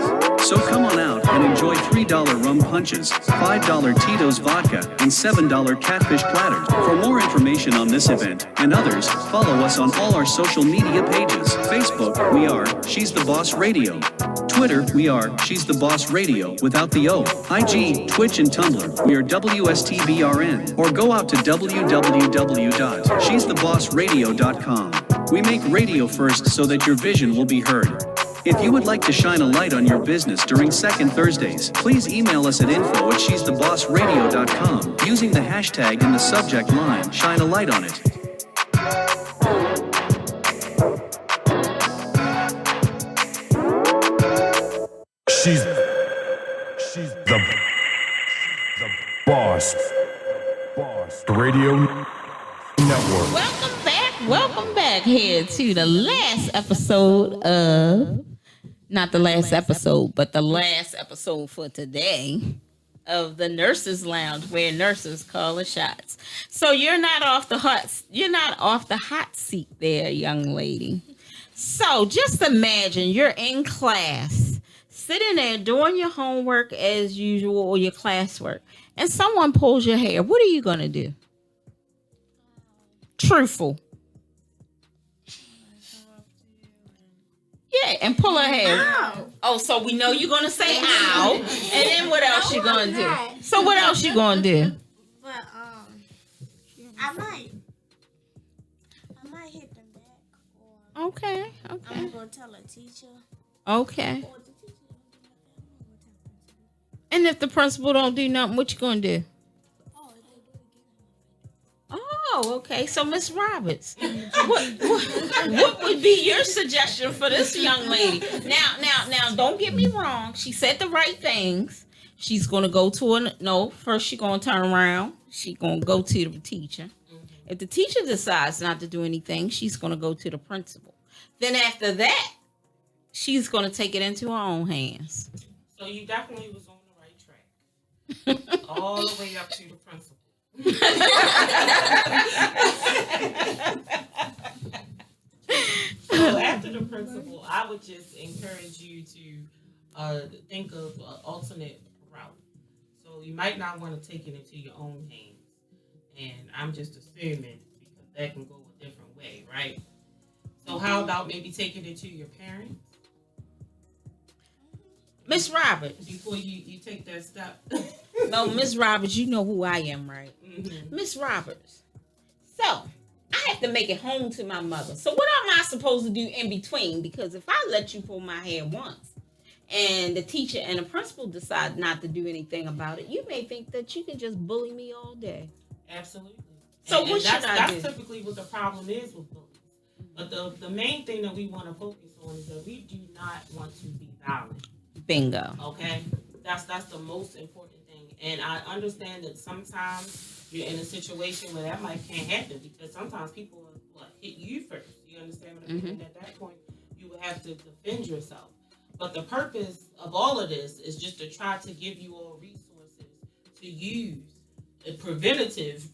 So come on out and enjoy $3 rum punches, $5 Tito's vodka, and $7 catfish platters. For more information on this event and others, follow us on all our social media pages. Facebook, we are She's the Boss Radio. Twitter, we are She's the Boss Radio without the O. IG, Twitch, and Tumblr, we are WSTBRN. Or go out to www.she'sthebossradio.com. We make radio first so that your vision will be heard. If you would like to shine a light on your business during Second Thursdays, please email us at info@she'sthebossradio.com using the hashtag in the subject line, shine a light on it. She's the boss. Radio Network. Welcome back here to the last episode of, not the last episode, but the last episode for today of the Nurses Lounge, where nurses call the shots. So you're not off the hot seat there, young lady. So just imagine you're in class, sitting there doing your homework as usual or your classwork, and someone pulls your hair. What are you gonna do? Truthful. Yeah, and pull her hair. Ow. Oh, so we know you're gonna say ow, and then what else you gonna do? So what else you gonna do? But I might hit them back. Or Okay. I'm gonna tell a teacher. Okay. And if the principal don't do nothing, what you gonna do? Oh, okay. So, Miss Roberts, what would be your suggestion for this young lady? Now, don't get me wrong. She said the right things. She's gonna go to first she's gonna turn around. She's gonna go to the teacher. If the teacher decides not to do anything, she's gonna go to the principal. Then after that, she's gonna take it into her own hands. So you definitely was on the right track. All the way up to the principal. So after the principal, I would just encourage you to think of an alternate route. So you might not want to take it into your own hands. And I'm just assuming because that can go a different way, right? So how about maybe taking it to your parents? Miss Roberts. Before you take that step. No, Miss Roberts, you know who I am, right? Mm-hmm. Miss Roberts. So, I have to make it home to my mother. So, what am I supposed to do in between? Because if I let you pull my hair once and the teacher and the principal decide not to do anything about it, you may think that you can just bully me all day. Absolutely. So, and what should I do? That's typically what the problem is with bullies. But the main thing that we want to focus on is that we do not want to be violent. Bingo. Okay? That's the most important thing. And I understand that sometimes you're in a situation where that can't happen because sometimes people will hit you first. You understand what I mean? And at that point, you would have to defend yourself. But the purpose of all of this is just to try to give you all resources to use, preventative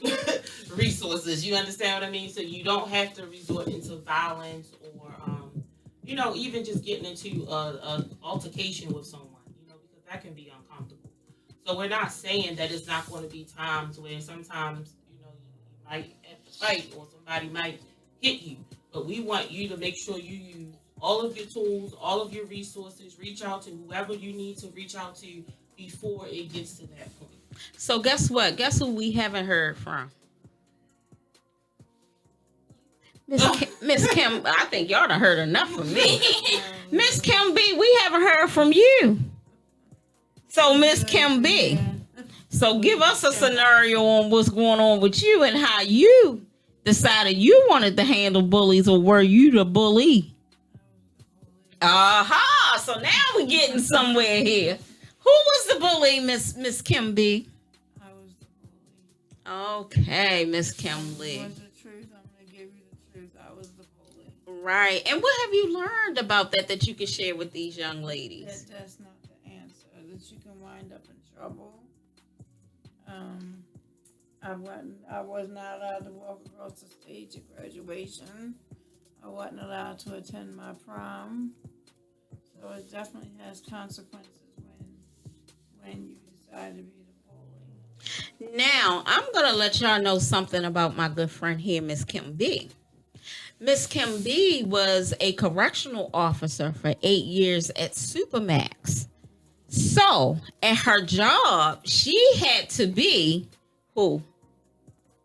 resources. You understand what I mean? So you don't have to resort into violence or, even just getting into an altercation with someone, because that can be uncomfortable. So we're not saying that it's not going to be times where sometimes, you might have to fight or somebody might hit you. But we want you to make sure you use all of your tools, all of your resources, reach out to whoever you need to reach out to before it gets to that point. So guess what? Guess who we haven't heard from? Miss Kim. I think y'all done heard enough from me. Miss Kim B, we haven't heard from you. So Miss Kim B, so give us a scenario on what's going on with you and how you decided you wanted to handle bullies, or were you the bully? Aha! So now we're getting somewhere here. Who was the bully, Miss Kim B? I was the bully. Okay, Miss Kim Lee. What's the truth? I'm gonna give you the truth. I was the bully. Right. And what have you learned about that you can share with these young ladies? That's not the answer. That you can wind up in trouble. I was not allowed to walk across the stage at graduation. I wasn't allowed to attend my prom. So it definitely has consequences when you decide to be the bully. Now, I'm going to let y'all know something about my good friend here, Miss Kim B. Miss Kim B was a correctional officer for 8 years at Supermax. So, at her job, she had to be who?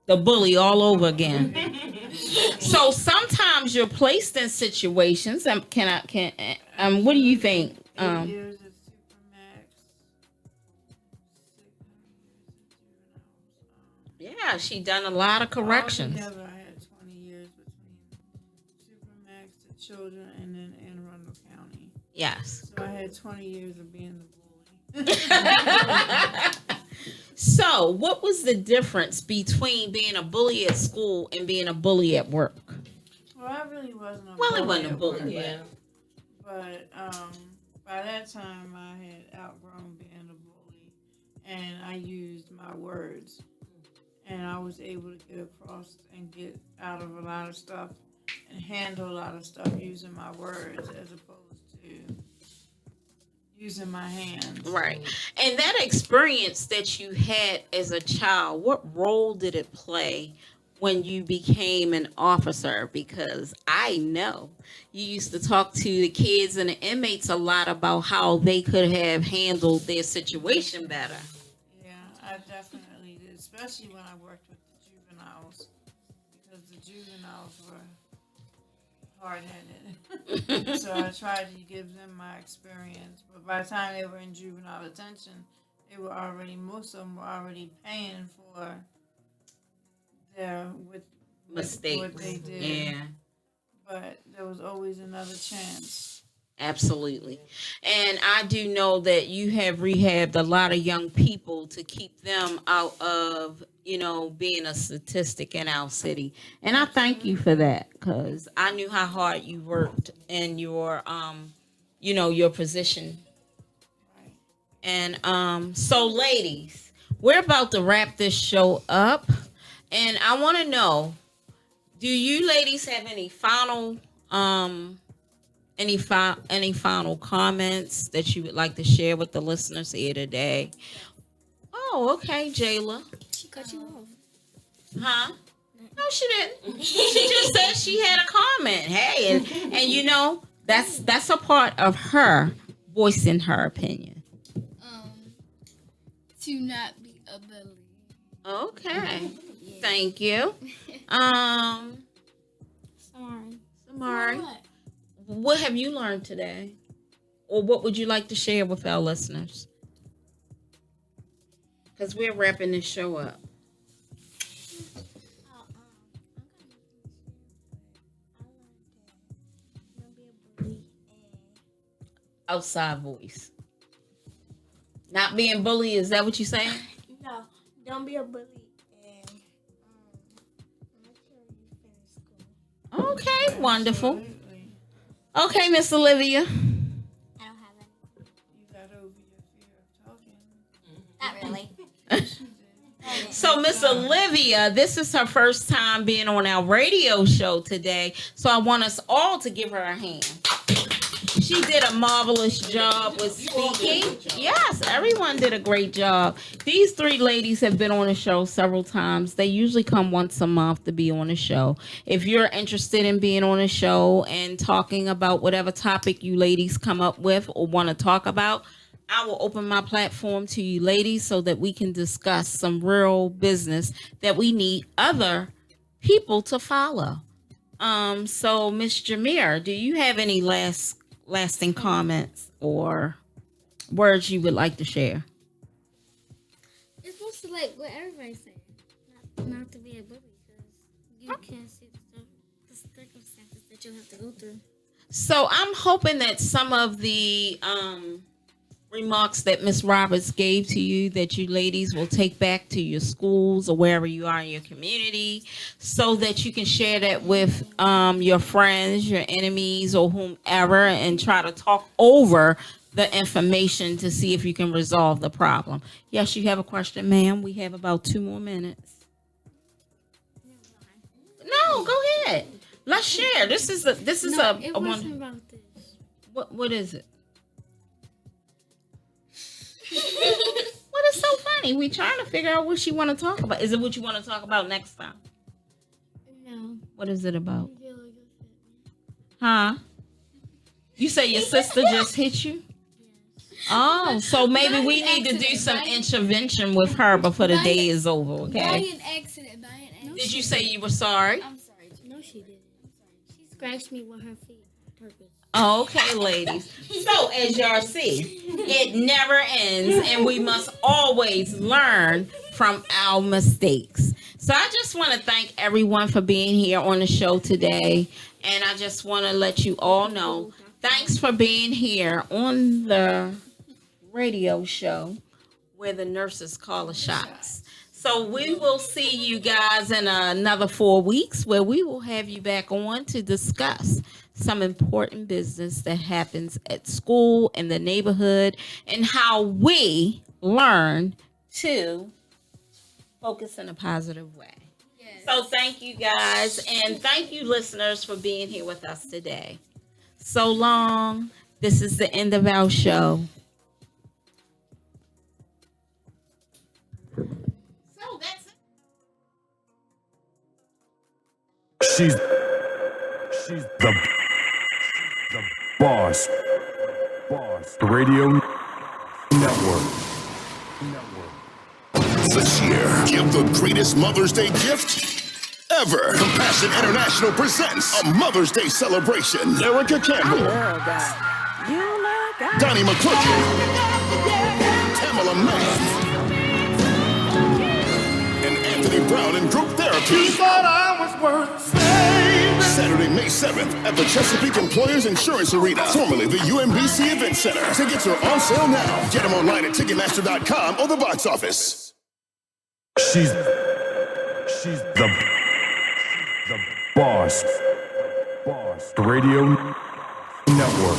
The bully all over again. So sometimes you're placed in situations. What do you think? 8 years at Supermax. 600 years at juveniles. Yeah, she done a lot of corrections. Altogether, I had 20 years between Supermax to children and then Anne Arundel County. Yes. So I had 20 years of being the bully. So, what was the difference between being a bully at school and being a bully at work? Well, I really wasn't a bully. Well, it wasn't a at bully, work, yeah. But by that time, I had outgrown being a bully, and I used my words, and I was able to get across and get out of a lot of stuff and handle a lot of stuff using my words as opposed to using my hands. Right. And that experience that you had as a child, what role did it play when you became an officer? Because I know you used to talk to the kids and the inmates a lot about how they could have handled their situation better. Yeah, I definitely did, especially when I worked with the juveniles, because the juveniles were hard-headed. So I tried to give them my experience, but by the time they were in juvenile detention, most of them were already paying for their Mistakes. what they did. Yeah. But there was always another chance. Absolutely. And I do know that you have rehabbed a lot of young people to keep them out of, being a statistic in our city. And I thank you for that, because I knew how hard you worked in your, your position. Right. And so, ladies, we're about to wrap this show up. And I want to know, do you ladies have any final any final comments that you would like to share with the listeners here today? Oh, okay, Jayla. She cut you off. Huh? No, she didn't. She just said she had a comment. Hey, and you know, that's a part of her voicing her opinion. To not be a bully. Okay. Thank you. Samari. What have you learned today? Or what would you like to share with our listeners? Because we're wrapping this show up. Outside voice. Not being bullied, is that what you're saying? No, don't be a bully. And make sure you finish school. Okay, wonderful. Okay, Miss Olivia. I don't have any. You got over your fear of talking. Not really. So, Miss Olivia, this is her first time being on our radio show today. So I want us all to give her a hand. She did a marvelous job with speaking. Yes, everyone did a great job. These three ladies have been on the show several times. They usually come once a month to be on the show. If you're interested in being on the show and talking about whatever topic you ladies come up with or want to talk about, I will open my platform to you ladies so that we can discuss some real business that we need other people to follow. So Miss Jameer, do you have any lasting comments or words you would like to share? It's supposed to like what everybody's saying. Not to be a bully because you can't see the circumstances that you have to go through. So I'm hoping that some of the remarks that Miss Roberts gave to you that you ladies will take back to your schools or wherever you are in your community so that you can share that with your friends, your enemies, or whomever, and try to talk over the information to see if you can resolve the problem. Yes, you have a question, ma'am. We have about 2 more minutes. No, go ahead. Let's share. This is It a wasn't one. about this. What is it? What is so funny? We trying to figure out what she want to talk about. Is it what you want to talk about next time? No. What is it about? You feel like it's hit me. Huh? You say your sister just hit you? Oh, so maybe we need to do some intervention with her before the day is over, By okay? an accident. Did you say you were sorry? I'm sorry. No, she didn't. I'm sorry. She scratched me with her feet on purpose. Okay, ladies. So, as y'all see, it never ends, and we must always learn from our mistakes. So, I just want to thank everyone for being here on the show today, and I just want to let you all know, thanks for being here on the radio show where the nurses call the shots. So we will see you guys in another 4 weeks where we will have you back on to discuss some important business that happens at school, in the neighborhood, and how we learn to focus in a positive way. Yes. So thank you guys, and thank you listeners for being here with us today. So long. This is the end of our show. So that's it. She's the boss. Radio Network. This year, give the greatest Mother's Day gift ever. Compassion International presents a Mother's Day celebration. Erica Campbell, Donnie McClurkin, Tamala Mann, and Anthony Brown in group therapy. You thought I was worth saving. Saturday, May 7th at the Chesapeake Employers Insurance Arena, formerly the UMBC Event Center. Tickets are on sale now. Get them online at Ticketmaster.com or the box office. She's the boss. Radio Network.